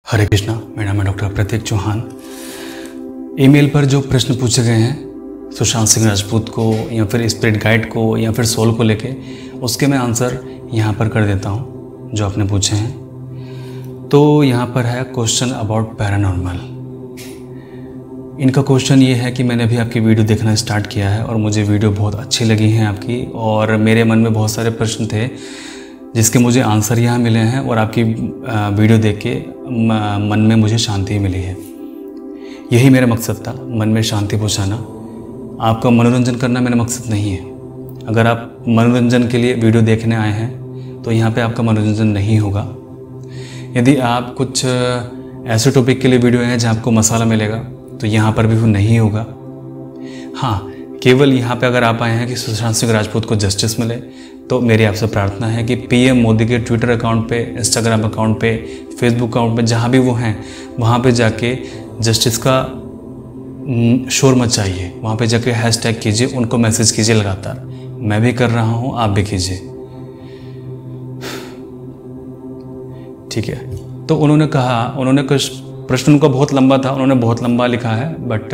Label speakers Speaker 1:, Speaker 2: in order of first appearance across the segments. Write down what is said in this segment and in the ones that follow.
Speaker 1: हरे कृष्णा। मेरा नाम है डॉक्टर प्रतीक चौहान। ईमेल पर जो प्रश्न पूछे गए हैं सुशांत सिंह राजपूत को या फिर स्पिरिट गाइड को या फिर सोल को लेके, उसके मैं आंसर यहाँ पर कर देता हूँ जो आपने पूछे हैं। तो यहाँ पर है क्वेश्चन अबाउट पैरानॉर्मल। इनका क्वेश्चन ये है कि मैंने भी आपकी वीडियो देखना स्टार्ट किया है और मुझे वीडियो बहुत अच्छी लगी हैं आपकी, और मेरे मन में बहुत सारे प्रश्न थे जिसके मुझे आंसर यहाँ मिले हैं, और आपकी वीडियो देख के मन में मुझे शांति मिली है। यही मेरा मकसद था, मन में शांति पहुँचाना। आपका मनोरंजन करना मेरा मकसद नहीं है। अगर आप मनोरंजन के लिए वीडियो देखने आए हैं तो यहाँ पे आपका मनोरंजन नहीं होगा। यदि आप कुछ ऐसे टॉपिक के लिए वीडियो हैं जहाँ आपको मसाला मिलेगा तो यहाँ पर भी वो नहीं होगा। हाँ, केवल यहाँ पे अगर आप आए हैं कि सुशांत सिंह राजपूत को जस्टिस मिले, तो मेरी आपसे प्रार्थना है कि पीएम मोदी के ट्विटर अकाउंट पे, इंस्टाग्राम अकाउंट पे, फेसबुक अकाउंट पे, जहाँ भी वो हैं वहाँ पे जाके जस्टिस का शोर मचाइए। वहाँ पे जाके हैशटैग कीजिए, उनको मैसेज कीजिए लगातार। मैं भी कर रहा हूँ, आप भी कीजिए, ठीक है। तो उन्होंने कुछ प्रश्न उनका बहुत लंबा था, उन्होंने बहुत लंबा लिखा है, बट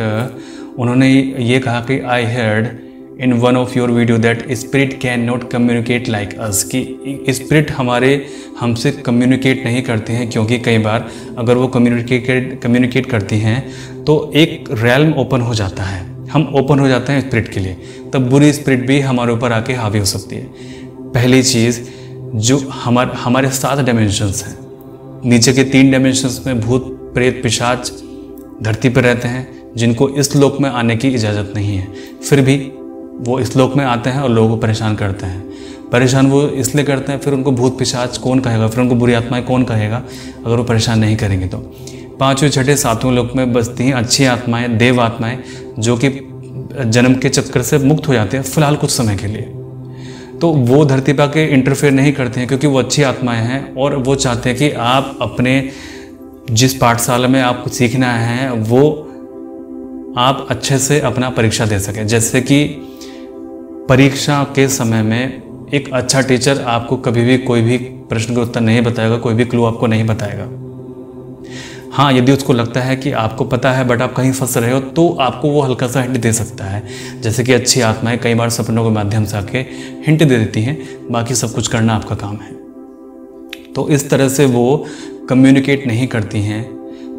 Speaker 1: उन्होंने ये कहा कि I heard in one of your video that spirit can not communicate like us, कि स्पिरिट हमसे कम्युनिकेट नहीं करते हैं, क्योंकि कई बार अगर वो कम्युनिकेट करती हैं तो एक रैल्म ओपन हो जाता है, हम ओपन हो जाते हैं स्पिरिट के लिए, तब बुरी स्पिरिट भी हमारे ऊपर आके हावी हो सकती है। पहली चीज़, जो हमारे 7 डायमेंशंस हैं, नीचे के 3 डायमेंशंस में भूत प्रेत पिशाच धरती पर रहते हैं, जिनको इस लोक में आने की इजाज़त नहीं है, फिर भी वो इस लोक में आते हैं और लोगों को परेशान करते हैं। परेशान वो इसलिए करते हैं, फिर उनको भूत पिशाच कौन कहेगा, फिर उनको बुरी आत्माएं कौन कहेगा अगर वो परेशान नहीं करेंगे तो। 5वें 6ठे 7वें लोक में बसती हैं अच्छी आत्माएं, देव आत्माएं, जो कि जन्म के चक्कर से मुक्त हो जाते हैं फ़िलहाल कुछ समय के लिए। तो वो धरती पर के इंटरफेयर नहीं करते हैं, क्योंकि वो अच्छी आत्माएँ हैं और वो चाहते हैं कि आप अपने जिस पाठशाला में आप सीखना है वो आप अच्छे से अपना परीक्षा दे सकें। जैसे कि परीक्षा के समय में एक अच्छा टीचर आपको कभी भी कोई भी प्रश्न का उत्तर नहीं बताएगा, कोई भी क्लू आपको नहीं बताएगा। हाँ, यदि उसको लगता है कि आपको पता है बट आप कहीं फंस रहे हो, तो आपको वो हल्का सा हिंट दे सकता है। जैसे कि अच्छी आत्माएं कई बार सपनों के माध्यम से आके हिंट दे देती हैं, बाकी सब कुछ करना आपका काम है। तो इस तरह से वो कम्युनिकेट नहीं करती हैं।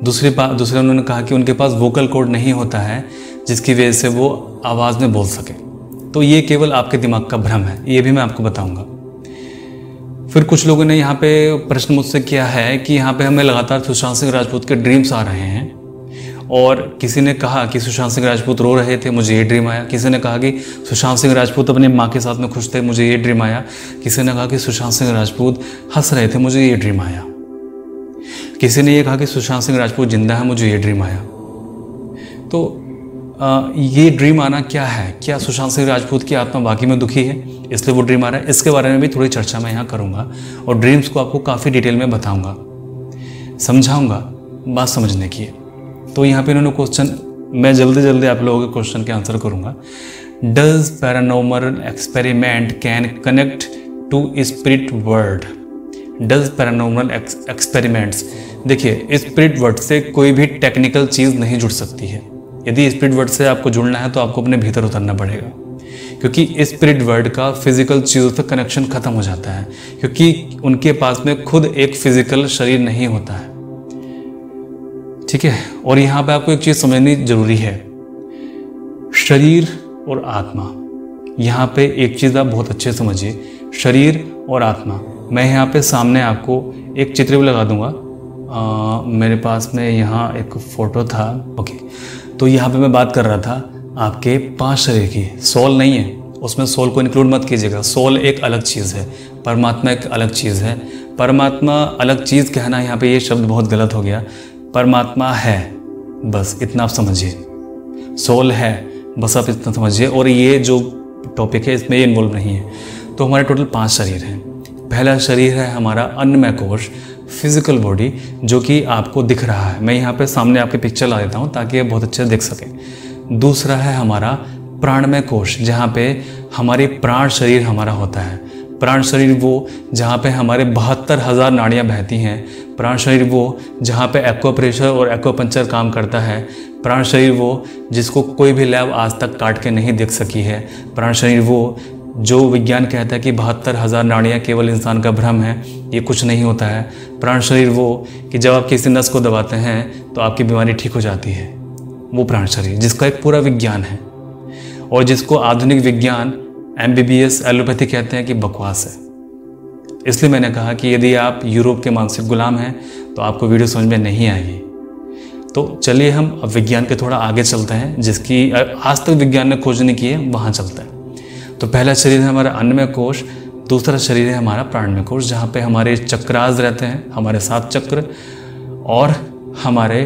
Speaker 1: दूसरे उन्होंने कहा कि उनके पास वोकल कॉर्ड नहीं होता है, जिसकी वजह से वो आवाज़ में बोल सके। तो ये केवल आपके दिमाग का भ्रम है, ये भी मैं आपको बताऊंगा। फिर कुछ लोगों ने यहाँ पे प्रश्न मुझसे किया है कि यहाँ पे हमें लगातार सुशांत सिंह राजपूत के ड्रीम्स आ रहे हैं, और किसी ने कहा कि सुशांत सिंह राजपूत रो रहे थे, मुझे ये ड्रीम आया। किसी ने कहा कि सुशांत सिंह राजपूत अपनी माँ के साथ में खुश थे, मुझे ये ड्रीम आया। किसी ने कहा कि सुशांत सिंह राजपूत हंस रहे थे, मुझे ये ड्रीम आया। किसी ने ये कहा कि सुशांत सिंह राजपूत जिंदा है, मुझे ये ड्रीम आया। तो ये ड्रीम आना क्या है? क्या सुशांत सिंह राजपूत की आत्मा वाकई में दुखी है इसलिए वो ड्रीम आ रहा है? इसके बारे में भी थोड़ी चर्चा मैं यहाँ करूँगा और ड्रीम्स को आपको काफ़ी डिटेल में बताऊँगा, समझाऊँगा, बात समझने की है। तो यहाँ पे इन्होंने क्वेश्चन, मैं जल्दी आप लोगों के क्वेश्चन के आंसर करूँगा। Does paranormal experiment can connect to spirit world? Does paranormal experiments, देखिए स्पिरिट वर्ल्ड से कोई भी टेक्निकल चीज़ नहीं जुड़ सकती है। यदि स्पिरिट वर्ल्ड से आपको जुड़ना है तो आपको अपने भीतर उतरना पड़ेगा, क्योंकि स्पिरिट वर्ल्ड का फिजिकल चीज़ों से कनेक्शन खत्म हो जाता है, क्योंकि उनके पास में खुद एक फिजिकल शरीर नहीं होता है, ठीक है। और यहाँ पे आपको एक चीज़ समझनी जरूरी है, शरीर और आत्मा। यहाँ पे एक चीज़ आप बहुत अच्छे समझिए, शरीर और आत्मा। मैं यहाँ पे सामने आपको एक चित्र भी लगा दूंगा। मेरे पास में यहाँ एक फ़ोटो था, ओके। तो यहाँ पे मैं बात कर रहा था आपके 5 शरीर की। सोल नहीं है, उसमें सोल को इंक्लूड मत कीजिएगा। सोल एक अलग चीज़ है, परमात्मा एक अलग चीज़ है। परमात्मा अलग चीज़ कहना, यहाँ पे ये शब्द बहुत गलत हो गया। परमात्मा है, बस इतना आप समझिए। सोल है, बस आप इतना समझिए। और ये जो टॉपिक है इसमें ये इन्वॉल्व नहीं है। तो हमारे टोटल 5 शरीर हैं। पहला शरीर है हमारा अन्नमय कोश, फिजिकल बॉडी, जो कि आपको दिख रहा है। मैं यहाँ पे सामने आपके पिक्चर ला देता हूँ ताकि ये बहुत अच्छे से देख सकें। दूसरा है हमारा प्राणमय कोश, जहाँ पे हमारी प्राण शरीर हमारा होता है। प्राण शरीर वो जहाँ पे हमारे 72,000 नाड़ियाँ बहती हैं, प्राण शरीर वो जहाँ पे एक्वाप्रेशर और एक्वापंक्चर काम करता है। प्राण शरीर वो जिसको कोई भी लैब आज तक काट के नहीं देख सकी है। प्राण शरीर वो जो विज्ञान कहता है कि 72,000 नाड़ियाँ केवल इंसान का भ्रम है, ये कुछ नहीं होता है। प्राण शरीर वो कि जब आप किसी नस को दबाते हैं तो आपकी बीमारी ठीक हो जाती है, वो प्राण शरीर जिसका एक पूरा विज्ञान है और जिसको आधुनिक विज्ञान MBBS एलोपैथी कहते हैं कि बकवास है। इसलिए मैंने कहा कि यदि आप यूरोप के मानसिक गुलाम हैं तो आपको वीडियो समझ में नहीं आएगी। तो चलिए हम अब विज्ञान के थोड़ा आगे चलते हैं, जिसकी आज तक विज्ञान ने खोज नहीं की है, वहाँ चलते हैं। तो पहला शरीर है हमारा अन्नमय कोश, दूसरा शरीर है हमारा प्राणमय कोश, जहाँ पे हमारे चक्रास रहते हैं, हमारे 7 चक्र और हमारे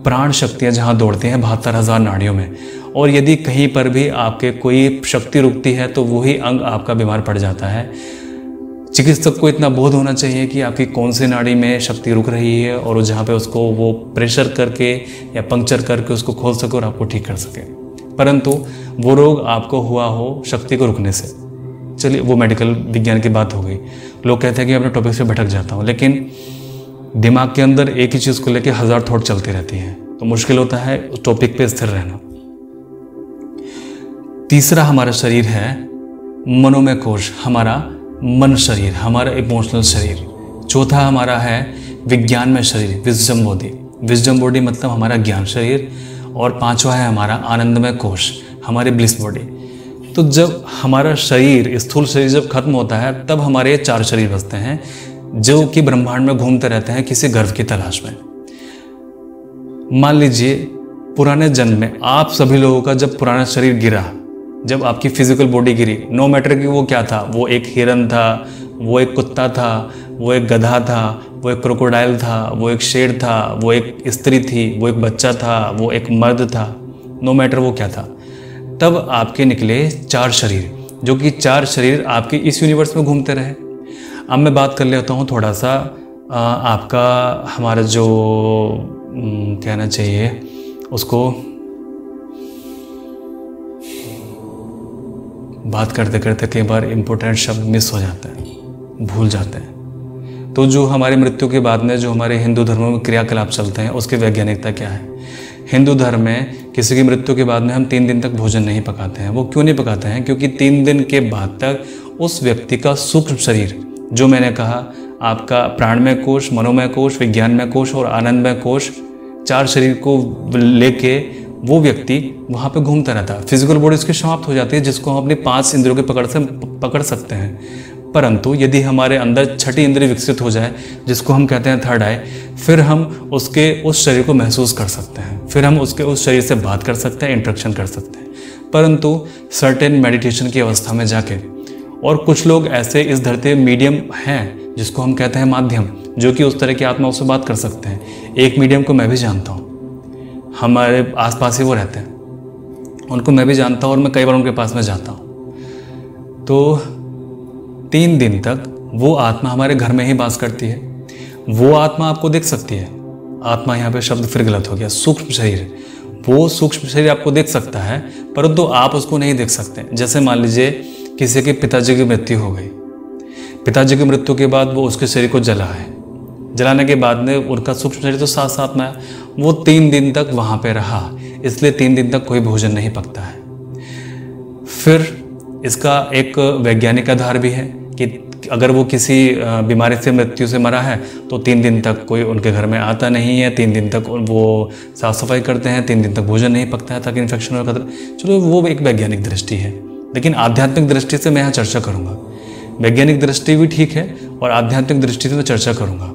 Speaker 1: प्राण शक्तियाँ जहाँ दौड़ती हैं 72,000 नाड़ियों में। और यदि कहीं पर भी आपके कोई शक्ति रुकती है तो वही अंग आपका बीमार पड़ जाता है। चिकित्सक को इतना बोध होना चाहिए कि आपकी कौन सी नाड़ी में शक्ति रुक रही है और जहाँ पे उसको वो प्रेशर करके या पंक्चर करके उसको खोल सके और आपको ठीक कर सके, परंतु वो रोग आपको हुआ हो शक्ति को रुकने से। चलिए वो मेडिकल विज्ञान की बात हो गई। लोग कहते हैं कि अपने टॉपिक से भटक जाता हूँ, लेकिन दिमाग के अंदर एक ही चीज़ को लेकर 1000 थॉट चलती रहती हैं, तो मुश्किल होता है उस टॉपिक पे स्थिर रहना। तीसरा हमारा शरीर है मनोमय कोश, हमारा मन शरीर, हमारा इमोशनल शरीर। चौथा हमारा है विज्ञानमय शरीर, विजडम बॉडी। विजडम बॉडी मतलब हमारा ज्ञान शरीर। और पांचवा है हमारा आनंदमय कोश, हमारी ब्लिस बॉडी। तो जब हमारा शरीर, स्थूल शरीर जब खत्म होता है तब हमारे 4 शरीर बचते हैं जो कि ब्रह्मांड में घूमते रहते हैं किसी गर्व की तलाश में। मान लीजिए पुराने जन्म में आप सभी लोगों का जब पुराना शरीर गिरा, जब आपकी फिजिकल बॉडी गिरी, नो मैटर कि वो क्या था, वो एक हिरन था, वो एक कुत्ता था, वो एक गधा था, वो एक क्रोकोडाइल था, वो एक शेर था, वो एक स्त्री थी, वो एक बच्चा था, वो एक मर्द था, नो मैटर वो क्या था, तब आपके निकले 4 शरीर, जो कि 4 शरीर आपके इस यूनिवर्स में घूमते रहे। अब मैं बात कर लेता हूँ थोड़ा सा आपका हमारा जो कहना चाहिए उसको, बात करते करते कई बार इम्पोर्टेंट शब्द मिस हो जाते हैं, भूल जाते हैं। तो जो हमारी मृत्यु के बाद में जो हमारे हिंदू धर्मों में क्रियाकलाप चलते हैं उसकी वैज्ञानिकता क्या है। हिंदू धर्म में किसी की मृत्यु के बाद में हम 3 दिन तक भोजन नहीं पकाते हैं। वो क्यों नहीं पकाते हैं? क्योंकि 3 दिन के बाद तक उस व्यक्ति का सूक्ष्म शरीर, जो मैंने कहा आपका प्राणमय कोश, मनोमय कोश, विज्ञानमय कोश और आनंदमय कोश, 4 शरीर को लेके वो व्यक्ति वहाँ पे घूमता रहता है। फिजिकल बॉडी उसकी समाप्त हो जाती है, जिसको हम अपनी 5 इंद्रियों के पकड़ से पकड़ सकते हैं। परंतु यदि हमारे अंदर छठी इंद्रिय विकसित हो जाए, जिसको हम कहते हैं थर्ड आई, फिर हम उसके उस शरीर को महसूस कर सकते हैं, फिर हम उसके उस शरीर से बात कर सकते हैं, इंटरेक्शन कर सकते हैं, परंतु सर्टेन मेडिटेशन की अवस्था में जाके। और कुछ लोग ऐसे इस धरती में मीडियम हैं जिसको हम कहते हैं माध्यम, जो कि उस तरह की आत्माओं से बात कर सकते हैं। एक मीडियम को मैं भी जानता हूँ, हमारे आसपास ही वो रहते हैं, उनको मैं भी जानता हूँ और मैं कई बार उनके पास में जाता हूँ। तो 3 दिन तक वो आत्मा हमारे घर में ही वास करती है। वो आत्मा आपको देख सकती है। आत्मा यहाँ पे शब्द फिर गलत हो गया, सूक्ष्म शरीर। वो सूक्ष्म शरीर आपको देख सकता है, परंतु आप उसको नहीं देख सकते। जैसे मान लीजिए किसी के पिताजी की मृत्यु हो गई, पिताजी की मृत्यु के बाद वो उसके शरीर को जला है, जलाने के बाद में उनका सूक्ष्म शरीर तो साथ साथ में, वो 3 दिन तक वहाँ पे रहा, इसलिए 3 दिन तक कोई भोजन नहीं पकता है। फिर इसका एक वैज्ञानिक आधार भी है कि अगर वो किसी बीमारी से, मृत्यु से मरा है तो 3 दिन तक कोई उनके घर में आता नहीं है, 3 दिन तक वो साफ सफाई करते हैं, 3 दिन तक भोजन नहीं पकता है ताकि इन्फेक्शन और खतरा। चलो वो एक वैज्ञानिक दृष्टि है, लेकिन आध्यात्मिक दृष्टि से मैं यहाँ चर्चा करूँगा। वैज्ञानिक दृष्टि भी ठीक है और आध्यात्मिक दृष्टि से मैं चर्चा करूँगा।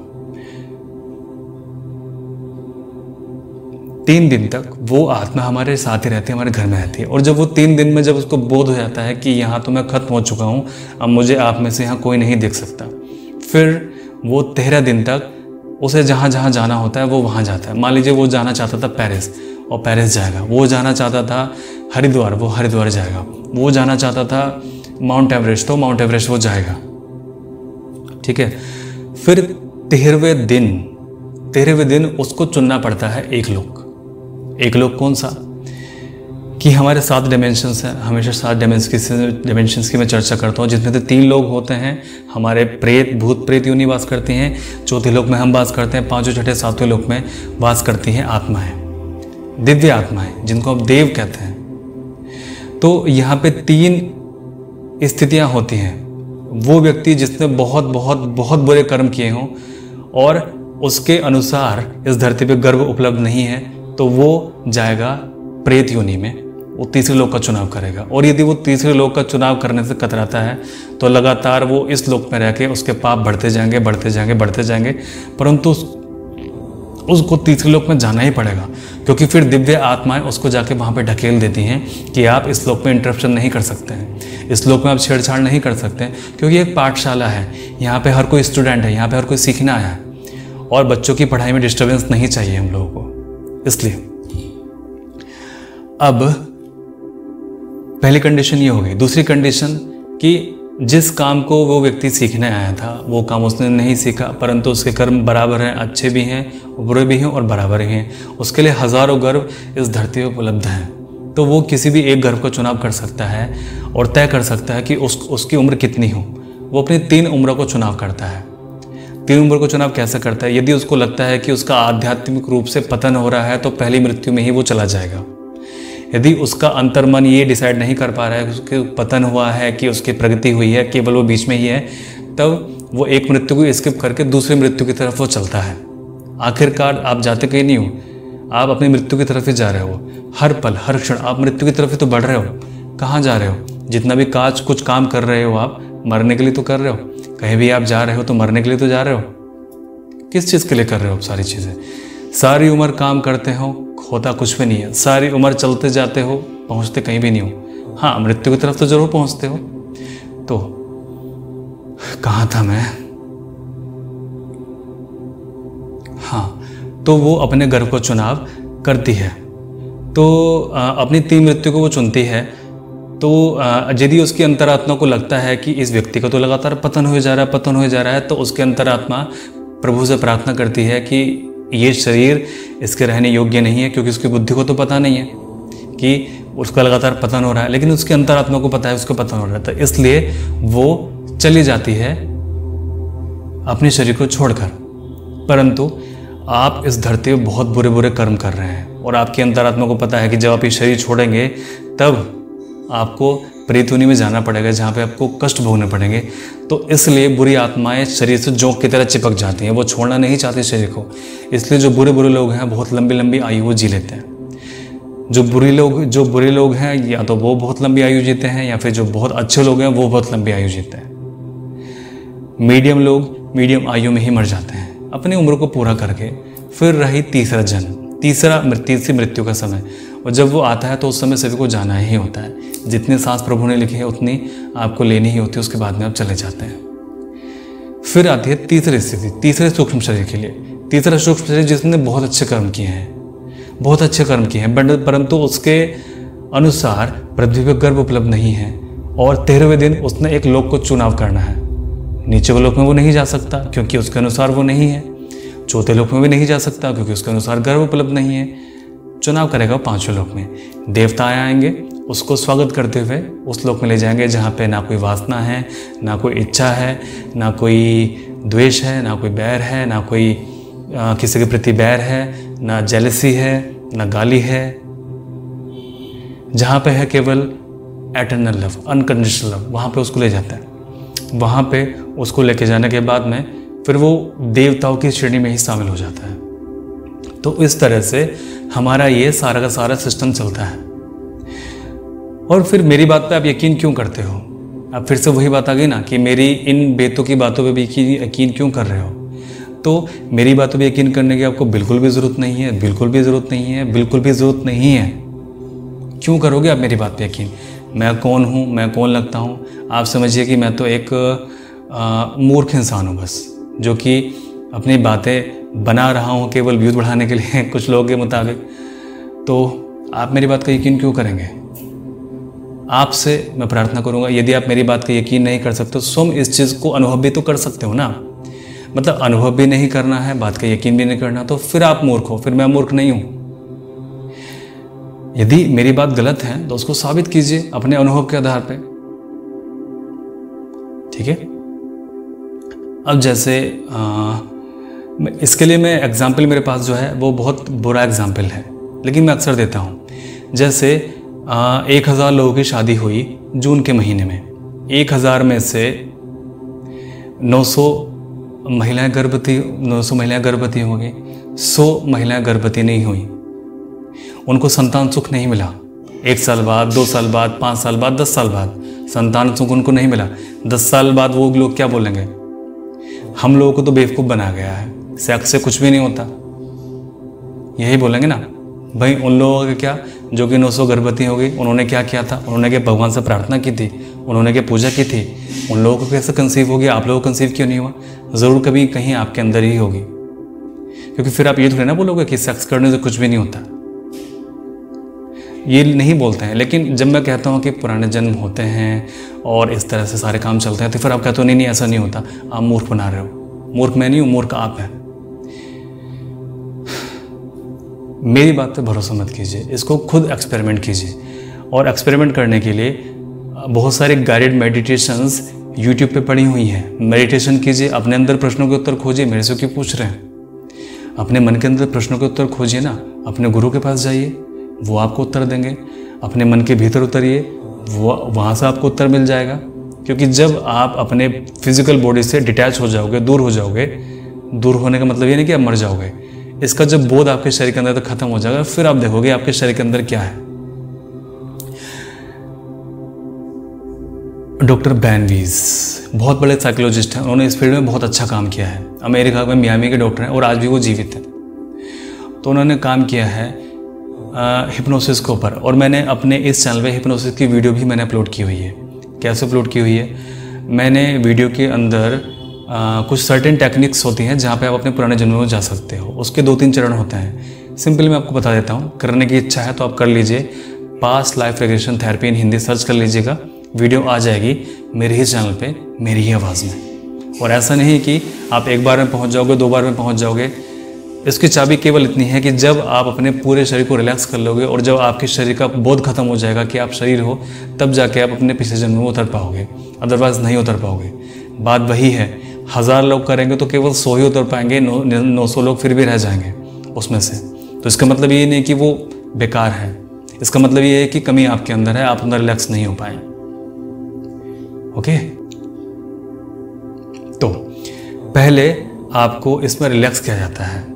Speaker 1: 3 दिन तक वो आत्मा हमारे साथ ही रहती है, हमारे घर में रहती है। और जब वो 3 दिन में जब उसको बोध हो जाता है कि यहाँ तो मैं खत्म हो चुका हूँ, अब मुझे आप में से यहाँ कोई नहीं देख सकता, फिर वो 13 दिन तक उसे जहाँ जहाँ जाना होता है वो वहाँ जाता है। मान लीजिए वो जाना चाहता था पेरिस, और पेरिस जाएगा। वो जाना चाहता था हरिद्वार, वो हरिद्वार जाएगा। वो जाना चाहता था माउंट एवरेस्ट, तो माउंट एवरेस्ट वो जाएगा। ठीक है। फिर 13वें दिन उसको चुनना पड़ता है एक लोक। एक लोक कौन सा? कि हमारे 7 डायमेंशंस हैं। हमेशा 7 डायमेंशंस की मैं चर्चा करता हूँ, जिसमें से 3 लोग होते हैं हमारे प्रेत, भूत प्रेत योनि वास करती हैं, चौथे लोक में हम वास करते हैं, 5वें छठे 7वें लोक में वास करती हैं आत्माएं, दिव्य आत्माएं, जिनको हम देव कहते हैं। तो यहाँ पे 3 स्थितियाँ होती हैं। वो व्यक्ति जिसने बहुत बहुत बहुत बुरे कर्म किए हों और उसके अनुसार इस धरती पे गर्भ उपलब्ध नहीं है, तो वो जाएगा प्रेत योनि में, वो तीसरे लोक का चुनाव करेगा। और यदि वो तीसरे लोक का चुनाव करने से कतराता है तो लगातार वो इस लोक में रह के उसके पाप बढ़ते जाएंगे, बढ़ते जाएंगे, बढ़ते जाएंगे, परंतु उसको तीसरे लोक में जाना ही पड़ेगा, क्योंकि फिर दिव्य आत्माएं उसको जाके वहाँ पे ढकेल देती हैं कि आप इस लोक में इंटरप्शन नहीं कर सकते हैं, इस लोक में आप छेड़छाड़ नहीं कर सकते हैं, क्योंकि एक पाठशाला है, यहाँ पे हर कोई स्टूडेंट है, यहाँ पे हर कोई सीखना आया है और बच्चों की पढ़ाई में डिस्टर्बेंस नहीं चाहिए हम लोगों को। इसलिए अब पहली कंडीशन ये हो गई। दूसरी कंडीशन कि जिस काम को वो व्यक्ति सीखने आया था वो काम उसने नहीं सीखा, परंतु उसके कर्म बराबर हैं, अच्छे भी हैं, बुरे भी हैं और बराबर ही हैं। उसके लिए हज़ारों गर्भ इस धरती पर उपलब्ध हैं, तो वो किसी भी एक गर्भ का चुनाव कर सकता है और तय कर सकता है कि उसकी उम्र कितनी हो। वो अपनी 3 उम्रों को चुनाव करता है। 3 उम्र को चुनाव कैसे करता है? यदि उसको लगता है कि उसका आध्यात्मिक रूप से पतन हो रहा है तो पहली मृत्यु में ही वो चला जाएगा। यदि उसका अंतर्मन ये डिसाइड नहीं कर पा रहा है कि उसके पतन हुआ है कि उसकी प्रगति हुई है, केवल वो बीच में ही है, तब वो एक मृत्यु को स्किप करके दूसरी मृत्यु की तरफ वो चलता है। आखिरकार आप जाते कहीं नहीं हो, आप अपनी मृत्यु की तरफ ही जा रहे हो। हर पल हर क्षण आप मृत्यु की तरफ ही तो बढ़ रहे हो। कहाँ जा रहे हो? जितना भी कुछ काम कर रहे हो आप मरने के लिए तो कर रहे हो। कहीं भी आप जा रहे हो तो मरने के लिए तो जा रहे हो। किस चीज़ के लिए कर रहे हो आप सारी चीज़ें? सारी उम्र काम करते हो, होता कुछ भी नहीं है। सारी उम्र चलते जाते हो, पहुंचते कहीं भी नहीं हो। हाँ, मृत्यु की तरफ तो जरूर पहुंचते हो। तो कहाँ था मैं? हाँ, तो वो अपने गर्भ को चुनाव करती है, तो अपनी 3 मृत्यु को वो चुनती है। तो यदि उसकी अंतरात्मा को लगता है कि इस व्यक्ति का तो लगातार पतन हो जा रहा है, तो उसकी अंतरात्मा प्रभु से प्रार्थना करती है कि ये शरीर इसके रहने योग्य नहीं है, क्योंकि उसकी बुद्धि को तो पता नहीं है कि उसका लगातार पतन हो रहा है, लेकिन उसकी अंतरात्मा को पता है उसका पतन हो रहा था। इसलिए वो चली जाती है अपने शरीर को छोड़कर। परंतु आप इस धरती पर बहुत बुरे बुरे कर्म कर रहे हैं और आपकी अंतरात्मा को पता है कि जब आप ये शरीर छोड़ेंगे तब आपको प्रेत योनि में जाना पड़ेगा, जहाँ पे आपको कष्ट भोगने पड़ेंगे। तो इसलिए बुरी आत्माएं शरीर से जोंक की तरह चिपक जाती हैं, वो छोड़ना नहीं चाहती शरीर को। इसलिए जो बुरे बुरे लोग हैं बहुत लंबी लंबी आयु वो जी लेते हैं। जो बुरे लोग हैं या तो वो बहुत लंबी आयु जीते हैं, या फिर जो बहुत अच्छे लोग हैं वो बहुत लंबी आयु जीते हैं। मीडियम लोग मीडियम आयु में ही मर जाते हैं अपनी उम्र को पूरा करके। फिर रही तीसरा जन्म, तीसरी मृत्यु का समय, और जब वो आता है तो उस समय सभी को जाना ही होता है। जितनी सांस प्रभु ने लिखी है उतनी आपको लेनी ही होती है, उसके बाद में आप चले जाते हैं। फिर आती है तीसरी स्थिति, तीसरे सूक्ष्म शरीर के लिए। तीसरा सूक्ष्म शरीर जिसने बहुत अच्छे कर्म किए हैं, परंतु उसके अनुसार पृथ्वी पर गर्भ उपलब्ध नहीं है और 13वें दिन उसने एक लोक को चुनाव करना है। नीचे के लोक में वो नहीं जा सकता क्योंकि उसके अनुसार वो नहीं है। चौथे लोक में भी नहीं जा सकता क्योंकि उसके अनुसार गर्भ उपलब्ध नहीं है। चुनाव करेगा 5वें लोक में। देवता आएंगे, उसको स्वागत करते हुए उस लोक में ले जाएंगे जहाँ पे ना कोई वासना है, ना कोई इच्छा है, ना कोई द्वेष है, ना कोई बैर है, ना कोई किसी के प्रति बैर है, ना जेलसी है, ना गाली है। जहाँ पे है केवल एटर्नल लव, अनकंडीशनल लव, वहाँ पे उसको ले जाता है। वहाँ पे उसको लेके जाने के बाद में फिर वो देवताओं की श्रेणी में ही शामिल हो जाता है। तो इस तरह से हमारा ये सारा का सारा सिस्टम चलता है। और फिर मेरी बात पे आप यकीन क्यों करते हो? अब फिर से वही बात आ गई ना कि मेरी इन बेतों की बातों पे भी यकीन क्यों कर रहे हो? तो मेरी बातों पे यकीन करने की आपको बिल्कुल भी ज़रूरत नहीं है, बिल्कुल भी ज़रूरत नहीं है, बिल्कुल भी ज़रूरत नहीं है। क्यों करोगे आप मेरी बात पे यकीन? मैं कौन हूँ, मैं कौन लगता हूँ? आप समझिए कि मैं तो एक मूर्ख इंसान हूँ बस, जो कि अपनी बातें बना रहा हूँ केवल व्यूज़ बढ़ाने के लिए कुछ लोगों के मुताबिक। तो आप मेरी बात का यकीन क्यों करेंगे? आपसे मैं प्रार्थना करूँगा, यदि आप मेरी बात का यकीन नहीं कर सकते तो स्वयं इस चीज़ को अनुभव भी तो कर सकते हो ना। मतलब अनुभव भी नहीं करना है, बात का यकीन भी नहीं करना, तो फिर आप मूर्ख हो, फिर मैं मूर्ख नहीं हूँ। यदि मेरी बात गलत है तो उसको साबित कीजिए अपने अनुभव के आधार पे, ठीक है। अब जैसे इसके लिए मैं एग्जाम्पल, मेरे पास जो है वो बहुत बुरा एग्जाम्पल है, लेकिन मैं अक्सर देता हूँ। जैसे 1000 लोगों की शादी हुई जून के महीने में, 1000 में से 900 महिलाएं गर्भवती हो गई, 100 महिलाएं गर्भवती नहीं हुई, उनको संतान सुख नहीं मिला। 1 साल बाद, 2 साल बाद, 5 साल बाद, 10 साल बाद संतान सुख उनको नहीं मिला। 10 साल बाद वो लोग क्या बोलेंगे? हम लोगों को तो बेवकूफ़ बना गया है, सेक्स से कुछ भी नहीं होता, यही बोलेंगे ना भाई। उन लोगों के क्या, जो कि 900 गर्भवती हो गई, उन्होंने क्या किया था? उन्होंने क्या भगवान से प्रार्थना की थी? उन्होंने क्या पूजा की थी? उन लोगों को कैसे कंसीव हो गया? आप लोगों को कंसीव क्यों नहीं हुआ? ज़रूर कभी कहीं आपके अंदर ही होगी, क्योंकि फिर आप ये थोड़ी ना बोलोगे कि सेक्स करने से कुछ भी नहीं होता, ये नहीं बोलते हैं। लेकिन जब मैं कहता हूँ कि पुराने जन्म होते हैं और इस तरह से सारे काम चलते हैं, तो फिर आप कहते हो नहीं ऐसा नहीं होता, आप मूर्ख बना रहे हो। मूर्ख मैं नहीं हूँ, मूर्ख आप हैं। मेरी बात पे भरोसा मत कीजिए, इसको खुद एक्सपेरिमेंट कीजिए। और एक्सपेरिमेंट करने के लिए बहुत सारे गाइडेड मेडिटेशंस यूट्यूब पे पड़ी हुई हैं। मेडिटेशन कीजिए, अपने अंदर प्रश्नों के उत्तर खोजिए। मेरे से क्यों पूछ रहे हैं? अपने मन के अंदर प्रश्नों के उत्तर खोजिए ना, अपने गुरु के पास जाइए, वो आपको उत्तर देंगे। अपने मन के भीतर उतरिए, वो वहाँ से आपको उत्तर मिल जाएगा। क्योंकि जब आप अपने फिजिकल बॉडी से डिटैच हो जाओगे, दूर हो जाओगे, दूर होने का मतलब ये नहीं कि आप मर जाओगे, इसका जब बोध आपके शरीर के अंदर तक खत्म हो जाएगा, फिर आप देखोगे आपके शरीर के अंदर क्या है। डॉक्टर बैनवीज बहुत बड़े साइकोलॉजिस्ट हैं, उन्होंने इस फील्ड में बहुत अच्छा काम किया है। अमेरिका में मियामी के डॉक्टर हैं और आज भी वो जीवित हैं। तो उन्होंने काम किया है हिप्नोसिस के ऊपर, और मैंने अपने इस चैनल पे हिप्नोसिस की वीडियो भी मैंने अपलोड की हुई है। कैसे अपलोड की हुई है? मैंने वीडियो के अंदर कुछ सर्टेन टेक्निक्स होती हैं जहाँ पे आप अपने पुराने जन्मों में जा सकते हो। उसके 2-3 चरण होते हैं। सिंपली मैं आपको बता देता हूँ, करने की इच्छा है तो आप कर लीजिए। पास्ट लाइफ रिग्रेशन थेरेपी इन हिंदी सर्च कर लीजिएगा, वीडियो आ जाएगी मेरे ही चैनल पे, मेरी ही आवाज़ में। और ऐसा नहीं कि आप एक बार में पहुँच जाओगे, 2 बार में पहुँच जाओगे। इसकी चाबी केवल इतनी है कि जब आप अपने पूरे शरीर को रिलैक्स कर लोगे और जब आपके शरीर का बोध खत्म हो जाएगा कि आप शरीर हो, तब जाके आप अपने पिछले जन्म में उतर पाओगे, अदरवाइज नहीं उतर पाओगे। बात वही है, 1000 लोग करेंगे तो केवल 100 ही उतर पाएंगे, 900 लोग फिर भी रह जाएंगे उसमें से। तो इसका मतलब ये नहीं कि वो बेकार है, इसका मतलब ये है कि कमी आपके अंदर है, आप अंदर रिलैक्स नहीं हो पाए। ओके, तो पहले आपको इसमें रिलैक्स किया जाता है।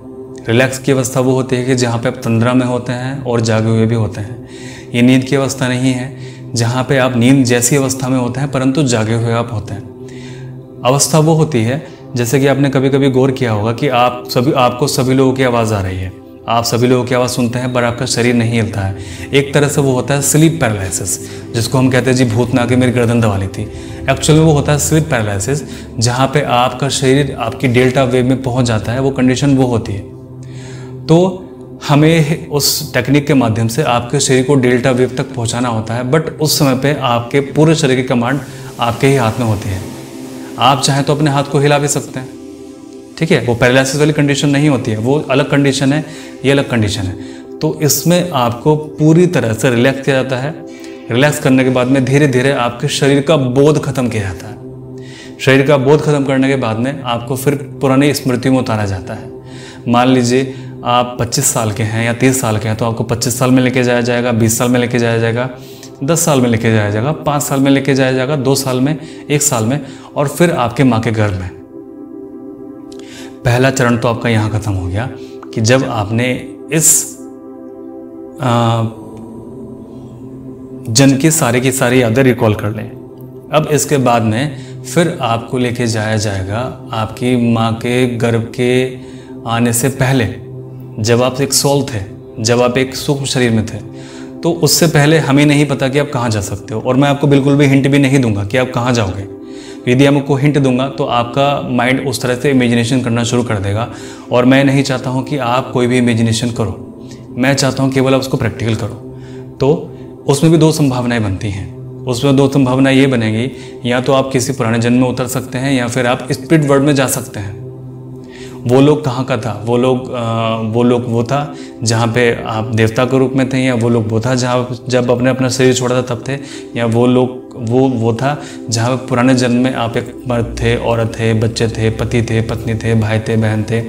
Speaker 1: रिलैक्स की अवस्था वो होती है कि जहाँ पे आप तंद्रा में होते हैं और जागे हुए भी होते हैं। ये नींद की अवस्था नहीं है जहाँ पे आप नींद जैसी अवस्था में होते हैं परंतु जागे हुए आप होते हैं। अवस्था वो होती है जैसे कि आपने कभी कभी गौर किया होगा कि आपको सभी लोगों की आवाज़ आ रही है, आप सभी लोगों की आवाज़ सुनते हैं पर आपका शरीर नहीं हिलता है। एक तरह से वो होता है स्लीप पैरालिसिस, जिसको हम कहते हैं जी भूत ने आके मेरी गर्दन दबा ली थी। एक्चुअली वो होता है स्लीप पैरालिसिस, जहाँ पे आपका शरीर आपकी डेल्टा वेव में पहुँच जाता है, वो कंडीशन वो होती है। तो हमें उस टेक्निक के माध्यम से आपके शरीर को डेल्टा वेव तक पहुंचाना होता है, बट उस समय पे आपके पूरे शरीर की कमांड आपके ही हाथ में होती है। आप चाहें तो अपने हाथ को हिला भी सकते हैं, ठीक है। वो पैरालिसिस वाली कंडीशन नहीं होती है, वो अलग कंडीशन है, ये अलग कंडीशन है। तो इसमें आपको पूरी तरह से रिलैक्स किया जाता है। रिलैक्स करने के बाद में धीरे धीरे आपके शरीर का बोध खत्म किया जाता है। शरीर का बोध खत्म करने के बाद में आपको फिर पुरानी स्मृति में उतारा जाता है। मान लीजिए आप 25 साल के हैं या 30 साल के हैं, तो आपको 25 साल में लेके जाया जाएगा, 20 साल में लेके जाया जाएगा, 10 साल में लेके जाया जाएगा, 5 साल में लेके जाया जाएगा, 2 साल में, 1 साल में, और फिर आपके माँ के गर्भ में। पहला चरण तो आपका यहाँ खत्म हो गया कि जब आपने इस जन की सारी यादें रिकॉल कर लें। अब इसके बाद में फिर आपको लेके जाया जाएगा आपकी माँ के गर्भ के आने से पहले, जब आप एक सोल थे, जब आप एक सूक्ष्म शरीर में थे। तो उससे पहले हमें नहीं पता कि आप कहाँ जा सकते हो, और मैं आपको बिल्कुल भी हिंट भी नहीं दूंगा कि आप कहाँ जाओगे। यदि मैं आपको हिंट दूंगा तो आपका माइंड उस तरह से इमेजिनेशन करना शुरू कर देगा, और मैं नहीं चाहता हूँ कि आप कोई भी इमेजिनेशन करो, मैं चाहता हूँ केवल आप उसको प्रैक्टिकल करो। तो उसमें भी 2 संभावनाएँ बनती हैं। उसमें 2 संभावनाएँ ये बनेगी, या तो आप किसी पुराने जन्म में उतर सकते हैं या फिर आप स्पिरिट वर्ल्ड में जा सकते हैं। वो लोग कहाँ का था, वो लोग वो था जहाँ पे आप देवता के रूप में थे, या वो लोग वो था जहाँ जब अपने अपना शरीर छोड़ा था तब थे, या वो लोग वो था जहाँ पे पुराने जन्म में आप एक मर्द थे, औरत थे, बच्चे थे, पति थे, पत्नी थे, भाई थे, बहन थे।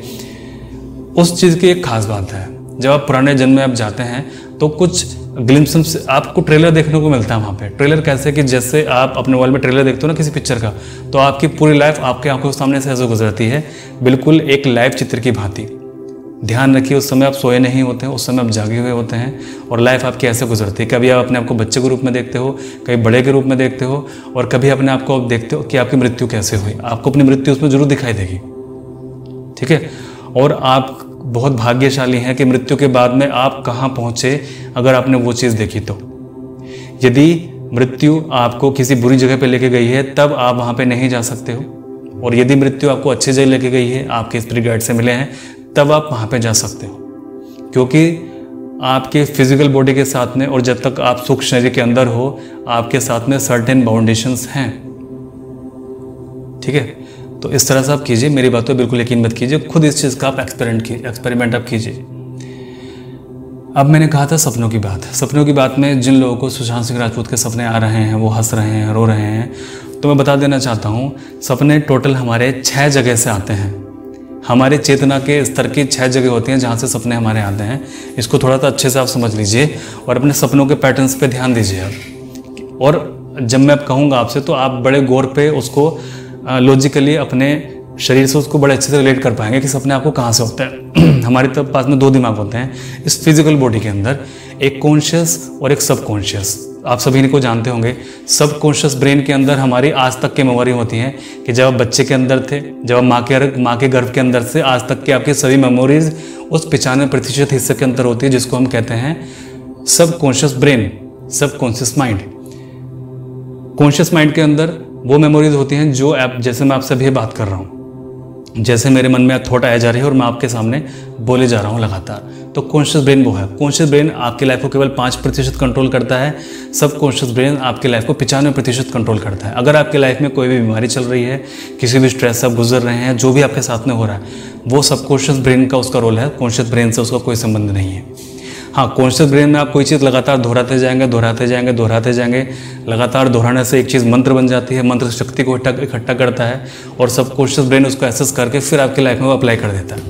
Speaker 1: उस चीज़ की एक खास बात है, जब आप पुराने जन्म में आप जाते हैं तो कुछ ग्लिम्पस आपको ट्रेलर देखने को मिलता है वहाँ पे। ट्रेलर कैसे कि जैसे आप अपने मोबाइल में ट्रेलर देखते हो ना किसी पिक्चर का, तो आपकी पूरी लाइफ आपके आंखों के सामने से ऐसे गुजरती है, बिल्कुल एक लाइव चित्र की भांति। ध्यान रखिए, उस समय आप सोए नहीं होते हैं, उस समय आप जागे हुए होते हैं और लाइफ आपकी ऐसे गुजरती है। कभी आप अपने आप को बच्चे के रूप में देखते हो, कभी बड़े के रूप में देखते हो, और कभी अपने आप को आप देखते हो कि आपकी मृत्यु कैसे हुई। आपको अपनी मृत्यु उसमें जरूर दिखाई देगी, ठीक है। और आप बहुत भाग्यशाली हैं कि मृत्यु के बाद में आप कहाँ पहुँचे, अगर आपने वो चीज़ देखी तो। यदि मृत्यु आपको किसी बुरी जगह पे लेके गई है तब आप वहाँ पे नहीं जा सकते हो, और यदि मृत्यु आपको अच्छी जगह लेके गई है, आपके स्पिरिट गाइड से मिले हैं, तब आप वहाँ पे जा सकते हो। क्योंकि आपके फिजिकल बॉडी के साथ में, और जब तक आप सूक्ष्म शरीर के अंदर हो, आपके साथ में सर्टेन बाउंडेशंस हैं, ठीक है। तो इस तरह से आप कीजिए, मेरी बात पे बिल्कुल यकीन मत कीजिए, खुद इस चीज़ का आप एक्सपेरिमेंट आप कीजिए। अब मैंने कहा था सपनों की बात। सपनों की बात में जिन लोगों को सुशांत सिंह राजपूत के सपने आ रहे हैं, वो हंस रहे हैं, रो रहे हैं, तो मैं बता देना चाहता हूँ, सपने टोटल हमारे 6 जगह से आते हैं। हमारे चेतना के स्तर की 6 जगह होती हैं जहाँ से सपने हमारे आते हैं। इसको थोड़ा सा अच्छे से आप समझ लीजिए और अपने सपनों के पैटर्न्स पे ध्यान दीजिए आप। और जब मैं कहूँगा आपसे तो आप बड़े गौर पे उसको लॉजिकली अपने शरीर से उसको बड़े अच्छे से रिलेट कर पाएंगे कि सपने आपको कहाँ से होते हैं। हमारे तो पास में 2 दिमाग होते हैं इस फिजिकल बॉडी के अंदर, एक कॉन्शियस और एक सबकॉन्शियस। आप सभी को जानते होंगे, सबकॉन्शियस ब्रेन के अंदर हमारी आज तक की मेमोरी होती हैं कि जब आप बच्चे के अंदर थे, जब आप माँ के गर्भ के अंदर से आज तक की आपकी सभी मेमोरीज उस 95% हिस्से के अंदर होती है, जिसको हम कहते हैं subconscious brain, subconscious mind. Conscious mind के अंदर वो मेमोरीज होती हैं जो जैसे मैं आपसे अभी बात कर रहा हूँ, जैसे मेरे मन में थॉट आया जा रही है और मैं आपके सामने बोले जा रहा हूँ लगातार, तो कॉन्शियस ब्रेन वो है। कॉन्शियस ब्रेन आपकी लाइफ को केवल 5% कंट्रोल करता है, सब कॉन्शियस ब्रेन आपकी लाइफ को 95% कंट्रोल करता है। अगर आपकी लाइफ में कोई भी बीमारी चल रही है, किसी भी स्ट्रेस से आप गुजर रहे हैं, जो भी आपके साथ में हो रहा है, वो सब कॉन्शियस ब्रेन का उसका रोल है। कॉन्शियस ब्रेन से उसका कोई संबंध नहीं है। हाँ, कॉन्शियस ब्रेन में आप कोई चीज़ लगातार दोहराते जाएंगे, लगातार दोहराने से एक चीज़ मंत्र बन जाती है, मंत्र शक्ति को इकट्ठा करता है और सब कॉन्शियस ब्रेन उसको एसेस करके फिर आपकी लाइफ में वो अप्लाई कर देता है।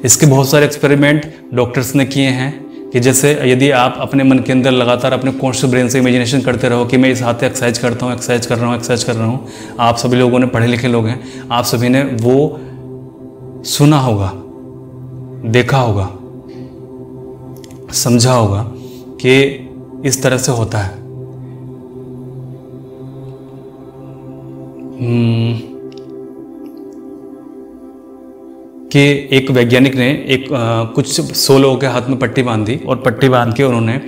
Speaker 1: इसके बहुत सारे एक्सपेरिमेंट डॉक्टर्स ने किए हैं कि जैसे यदि आप अपने मन के अंदर लगातार अपने कॉन्शियस ब्रेन से इमेजिनेशन करते रहो कि मैं इस हाथ से एक्सरसाइज करता हूँ, एक्सरसाइज कर रहा हूँ। आप सभी लोगों ने, पढ़े लिखे लोग हैं, आप सभी ने वो सुना होगा, देखा होगा, समझा होगा कि इस तरह से होता है। कि एक वैज्ञानिक ने कुछ 100 लोगों के हाथ में पट्टी बांधी और पट्टी बांध के उन्होंने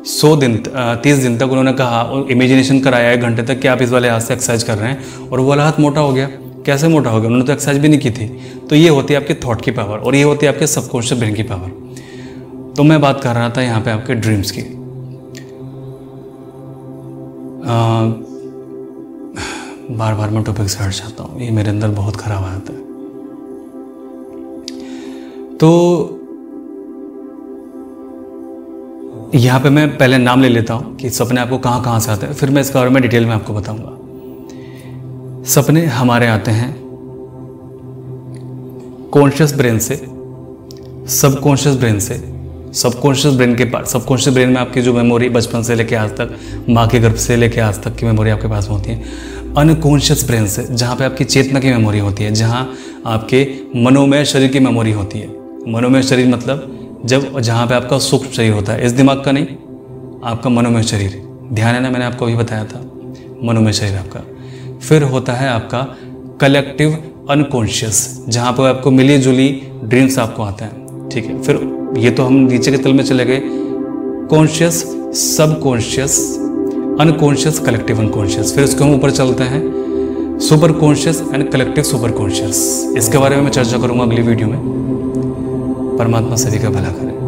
Speaker 1: 30 दिन तक उन्होंने कहा और इमेजिनेशन कराया 1 घंटे तक कि आप इस वाले हाथ से एक्सरसाइज कर रहे हैं, और वो वाला हाथ मोटा हो गया। कैसे मोटा हो गया? उन्होंने तो एक्सरसाइज भी नहीं की थी। तो ये होती है आपके थॉट की पावर और ये होती है आपके सबकॉन्शियस ब्रेन की पावर। तो मैं बात कर रहा था यहाँ पे आपके ड्रीम्स की। बार बार मैं टॉपिक से हट जाता हूँ, ये मेरे अंदर बहुत खराब आदत है। तो यहाँ पे मैं पहले नाम ले लेता हूँ कि सपने आपको कहाँ कहाँ से आते हैं, फिर मैं इसके बारे में डिटेल में आपको बताऊँगा। सपने हमारे आते हैं कॉन्शियस ब्रेन से, सबकॉन्शियस ब्रेन से। सबकॉन्शियस ब्रेन के पास, सबकॉन्शियस ब्रेन में आपकी जो मेमोरी बचपन से लेके आज तक, माँ के गर्भ से लेके आज तक की मेमोरी आपके पास में होती है। अनकॉन्शियस ब्रेन से, जहाँ पे आपकी चेतना की मेमोरी होती है, जहाँ आपके मनोमय शरीर की मेमोरी होती है। मनोमय शरीर मतलब जहाँ पे आपका सूक्ष्म शरीर होता है, इस दिमाग का नहीं, आपका मनोमय शरीर। ध्यान है ना, मैंने आपको अभी बताया था, मनोमय शरीर आपका। फिर होता है आपका कलेक्टिव अनकॉन्शियस, जहाँ पर आपको मिली जुली ड्रीम्स आपको आते हैं, ठीक है। फिर ये तो हम नीचे के तल में चले गए, conscious, subconscious, unconscious, collective unconscious. फिर उसके हम ऊपर चलते हैं super conscious and collective super conscious. इसके बारे में मैं चर्चा करूंगा अगली वीडियो में। परमात्मा सभी का भला करे।